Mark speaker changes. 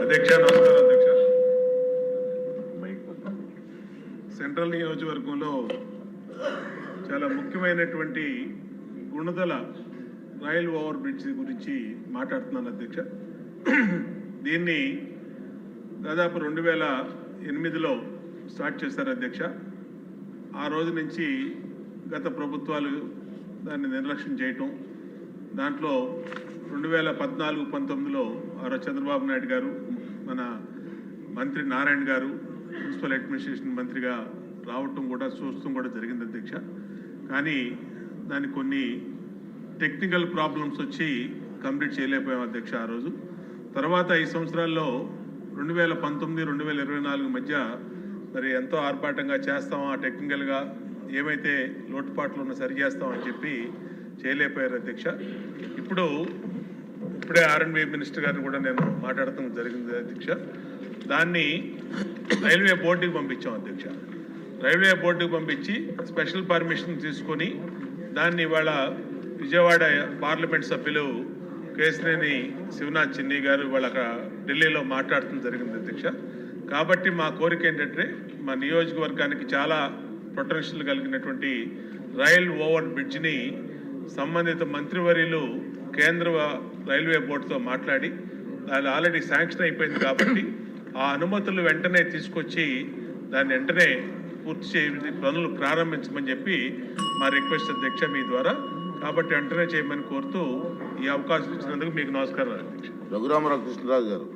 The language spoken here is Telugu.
Speaker 1: అధ్యక్ష నమస్కారం అధ్యక్ష. సెంట్రల్ నియోజకవర్గంలో చాలా ముఖ్యమైనటువంటి గుణదల రైల్ ఓవర్ బ్రిడ్జ్ గురించి మాట్లాడుతున్నాను అధ్యక్ష. దీన్ని దాదాపు 2008లో స్టార్ట్ చేశారు అధ్యక్ష. ఆ రోజు నుంచి గత ప్రభుత్వాలు దాన్ని నిర్లక్ష్యం చేయటం, దాంట్లో 2014-19లో చంద్రబాబు నాయుడు గారు, మన మంత్రి నారాయణ గారు మున్సిపల్ అడ్మినిస్ట్రేషన్ మంత్రిగా రావటం కూడా చూడటం కూడా జరిగింది అధ్యక్ష. కానీ దాని కొన్ని టెక్నికల్ ప్రాబ్లమ్స్ వచ్చి కంప్లీట్ చేయలేకపోయాం అధ్యక్ష ఆ రోజు. తర్వాత 5 సంవత్సరాల్లో 2019-2024 మధ్య మరి ఎంతో ఆర్భాటంగా చేస్తాం, ఆ టెక్నికల్గా ఏమైతే లోటుపాట్లు ఉన్నా సరి చేస్తామని చెప్పి చేయలేకపోయారు అధ్యక్ష. ఇప్పుడే R&B మినిస్టర్ గారిని కూడా నేను మాట్లాడటం జరిగింది అధ్యక్ష. దాన్ని రైల్వే బోర్డుకి పంపించాం అధ్యక్ష. రైల్వే బోర్డుకి పంపించి స్పెషల్ పర్మిషన్ తీసుకొని దాన్ని ఇవాళ విజయవాడ పార్లమెంట్ సభ్యులు కేశినేని శివనాథ్ చిన్ని గారు వాళ్ళ ఢిల్లీలో మాట్లాడటం జరిగింది అధ్యక్ష. కాబట్టి మా కోరిక ఏంటంటే మా నియోజకవర్గానికి చాలా పొటెన్షియల్ కలిగినటువంటి రైల్ ఓవర్ బ్రిడ్జ్ని సంబంధిత మంత్రివర్యులు కేంద్ర రైల్వే బోర్డుతో మాట్లాడి అది ఆల్రెడీ శాంక్షన్ అయిపోయింది కాబట్టి ఆ అనుమతులు వెంటనే తీసుకొచ్చి దాన్ని వెంటనే పూర్తి చేయ పనులు ప్రారంభించమని చెప్పి మా రిక్వెస్ట్ అధ్యక్ష మీ ద్వారా. కాబట్టి వెంటనే చేయమని కోరుతూ ఈ అవకాశం ఇచ్చినందుకు మీకు నమస్కారం అధ్యక్ష.
Speaker 2: రఘురామరావు కృష్ణరాజు గారు.